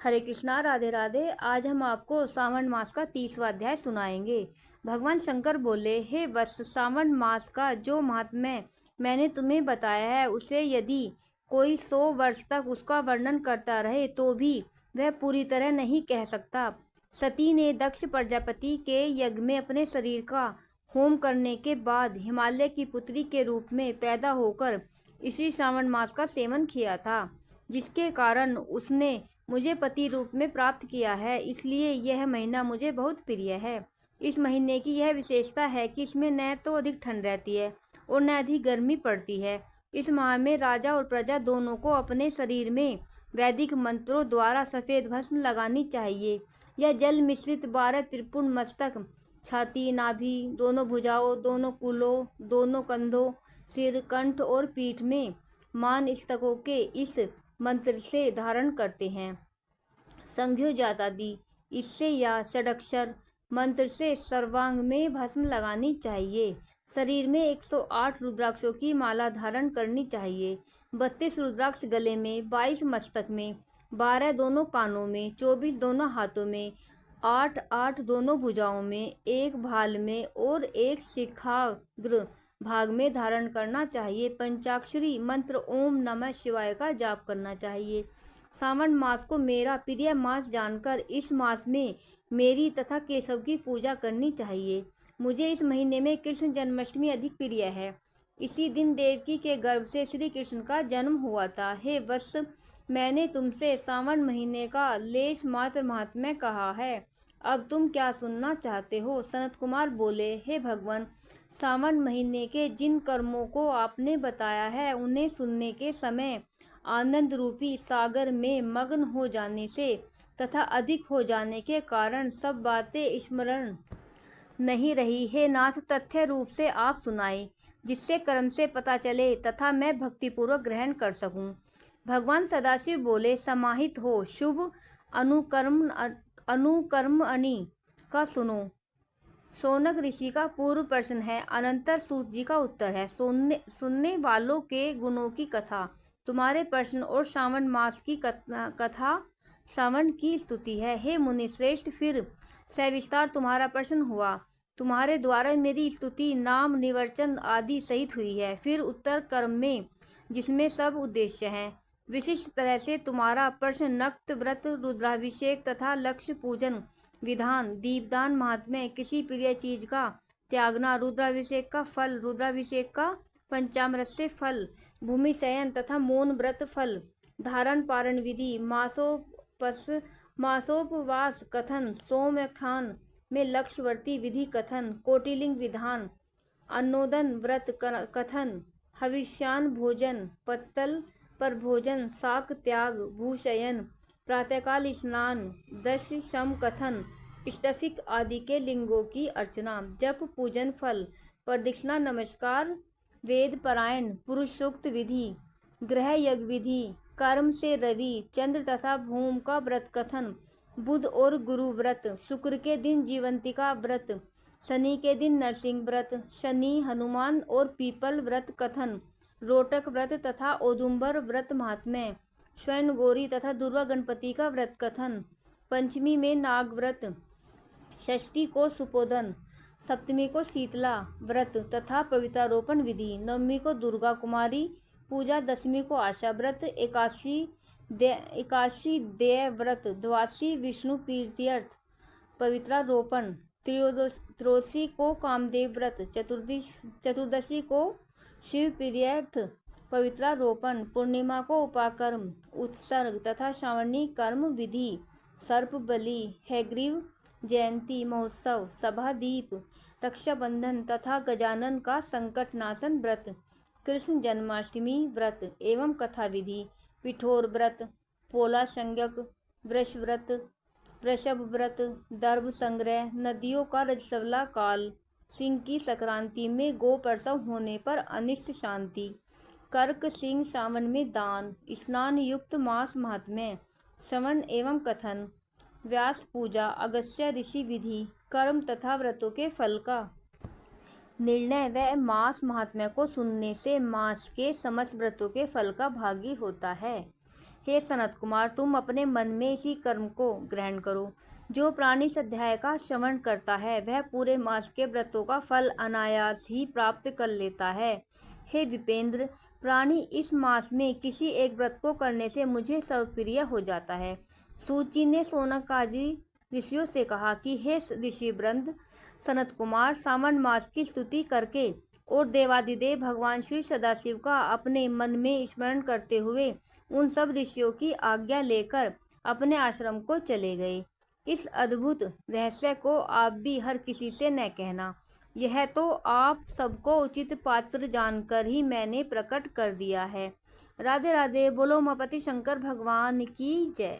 हरे कृष्णा, राधे राधे। आज हम आपको सावन मास का 30वां अध्याय सुनाएंगे। भगवान शंकर बोले, हे वत्स, सावन मास का जो महात्म्य मैंने तुम्हें बताया है उसे यदि कोई 100 वर्ष तक उसका वर्णन करता रहे तो भी वह पूरी तरह नहीं कह सकता। सती ने दक्ष प्रजापति के यज्ञ में अपने शरीर का होम करने के बाद हिमालय की पुत्री के रूप में पैदा होकर इसी सावन मास का सेवन किया था, जिसके कारण उसने मुझे पति रूप में प्राप्त किया है। इसलिए यह महीना मुझे बहुत प्रिय है। इस महीने की यह विशेषता है कि इसमें न तो अधिक ठंड रहती है और न अधिक गर्मी पड़ती है। इस माह में राजा और प्रजा दोनों को अपने शरीर में वैदिक मंत्रों द्वारा सफेद भस्म लगानी चाहिए। यह जल मिश्रित 12 त्रिपुण मस्तक, छाती, नाभि, दोनों भुजाओं, दोनों कूलों, दोनों कंधों, सिर, कंठ और पीठ में मान स्तकों के इस मंत्र से धारण करते हैं। संघ्यो जातादि इससे या षडक्षर मंत्र से सर्वांग में भस्म लगानी चाहिए। शरीर में 108 रुद्राक्षों की माला धारण करनी चाहिए। 32 रुद्राक्ष गले में, 22 मस्तक में, 12 दोनों कानों में, 24 दोनों हाथों में, 8 दोनों भुजाओं में, 1 भाल में और 1 शिखाग्र भाग में धारण करना चाहिए। पंचाक्षरी मंत्र ओम नमः शिवाय का जाप करना चाहिए। सावन मास को मेरा प्रिय मास जानकर इस मास में मेरी तथा केशव की पूजा करनी चाहिए। मुझे इस महीने में कृष्ण जन्माष्टमी अधिक प्रिय है। इसी दिन देवकी के गर्भ से श्री कृष्ण का जन्म हुआ था। हे वत्स, मैंने तुमसे सावन महीने का लेश मात्र महात्म्य कहा है। अब तुम क्या सुनना चाहते हो? सनत कुमार बोले, हे भगवान, सावन महीने के जिन कर्मों को आपने बताया है उन्हें सुनने के समय आनंद रूपी सागर में मग्न हो जाने से तथा अधिक हो जाने के कारण सब बातें स्मरण नहीं रही। हे नाथ, तथ्य रूप से आप सुनाए, जिससे कर्म से पता चले तथा मैं भक्तिपूर्वक ग्रहण कर सकूं। भगवान सदाशिव बोले, समाहित हो, शुभ अनुकर्मणि का सुनो। शौनक ऋषि का पूर्व प्रश्न है, अनंतर सूत जी का उत्तर है। सुनने वालों के गुणों की कथा, तुम्हारे प्रश्न और सावन मास की कथा सावन की स्तुति है। हे मुनि श्रेष्ठ, फिर सविस्तार तुम्हारा प्रश्न हुआ। तुम्हारे द्वारा मेरी स्तुति नाम निवर्चन आदि सहित हुई है। फिर उत्तर कर्म में, जिसमें सब उद्देश्य हैं। विशिष्ट तरह से तुम्हारा प्रश्न नक्त व्रत, रुद्राभिषेक तथा लक्ष्य पूजन विधान, दीपदान महात्म्य, किसी प्रिय चीज का त्यागना, रुद्राभिषेक का फल, रुद्राभिषेक का पंचामृत से फल, भूमि शयन तथा मौन व्रत फल, धारण पारण विधि, मासोपवास कथन, सोमखान में लक्ष्यवर्ती विधि कथन, कोटिलिंग विधान, अन्नोदन व्रत कथन, हविष्यान भोजन, पत्तल पर भोजन, शाक त्याग, भूशयन, प्रातःकाल स्नान, 10 शम कथन, स्टफिक आदि के लिंगों की अर्चना, जप पूजन फल, प्रदक्षिणा नमस्कार, वेद पारायण, पुरुष सूक्त विधि, ग्रह यज्ञ विधि, कर्म से रवि, चंद्र तथा भूम का व्रत कथन, बुध और गुरु व्रत, शुक्र के दिन जीवंतिका व्रत, शनि के दिन नरसिंह व्रत, शनि, हनुमान और पीपल व्रत कथन, रोटक व्रत तथा औदुंबर व्रत महात्म्य, स्वर्ण गौरी तथा दुर्गा गणपति का व्रत कथन, पंचमी में नाग व्रत, षष्ठी को सुपोधन, सप्तमी को शीतला व्रत तथा पवित्रारोपण विधि, नवमी को दुर्गा कुमारी पूजा, दशमी को आशा व्रत, एकादशी देय व्रत, द्वादशी विष्णु प्रीत्यर्थ पवित्रारोपण, त्रयोदशी को कामदेव व्रत, चतुर्दशी को शिव प्रियर्थ पवित्रारोपण, पूर्णिमा को उपाकर्म, उत्सर्ग तथा श्रावणी कर्म विधि, सर्प बलि, हैग्रीव जयंती महोत्सव, सभा दीप, रक्षाबंधन तथा गजानन का संकटनाशन व्रत, कृष्ण जन्माष्टमी व्रत एवं कथा विधि, पिठोर व्रत, पोला संज्ञक, वृष व्रत, वृषभ व्रत, दर्भ संग्रह, नदियों का रजस्वला काल, सिंह की संक्रांति में गो प्रसव होने पर अनिष्ट शांति, कर्क सिंह सावन में दान, स्नान युक्त मास महात्म्य, श्रवण एवं कथन, व्यास पूजा, अगस्त्य ऋषि विधि, कर्म तथा व्रतों के फल का निर्णय व मास महात्म्य को सुनने से मास के समस्त व्रतों के फल का भागी होता है। हे सनत कुमार, तुम अपने मन में इसी कर्म को ग्रहण करो। जो प्राणी इस अध्याय का श्रवण करता है वह पूरे मास के व्रतों का फल अनायास ही प्राप्त कर लेता है। हे विपेंद्र, प्राणी इस मास में किसी एक व्रत को करने से मुझे सर्वप्रिय हो जाता है। सूची ने सोनक आदि ऋषियों से कहा कि हे ऋषि वृंद, सनत कुमार सावन मास की स्तुति करके और देवादिदेव भगवान श्री सदाशिव का अपने मन में स्मरण करते हुए उन सब ऋषियों की आज्ञा लेकर अपने आश्रम को चले गए। इस अद्भुत रहस्य को आप भी हर किसी से न कहना। यह तो आप सबको उचित पात्र जानकर ही मैंने प्रकट कर दिया है। राधे राधे। बोलो उमापति शंकर भगवान की जय।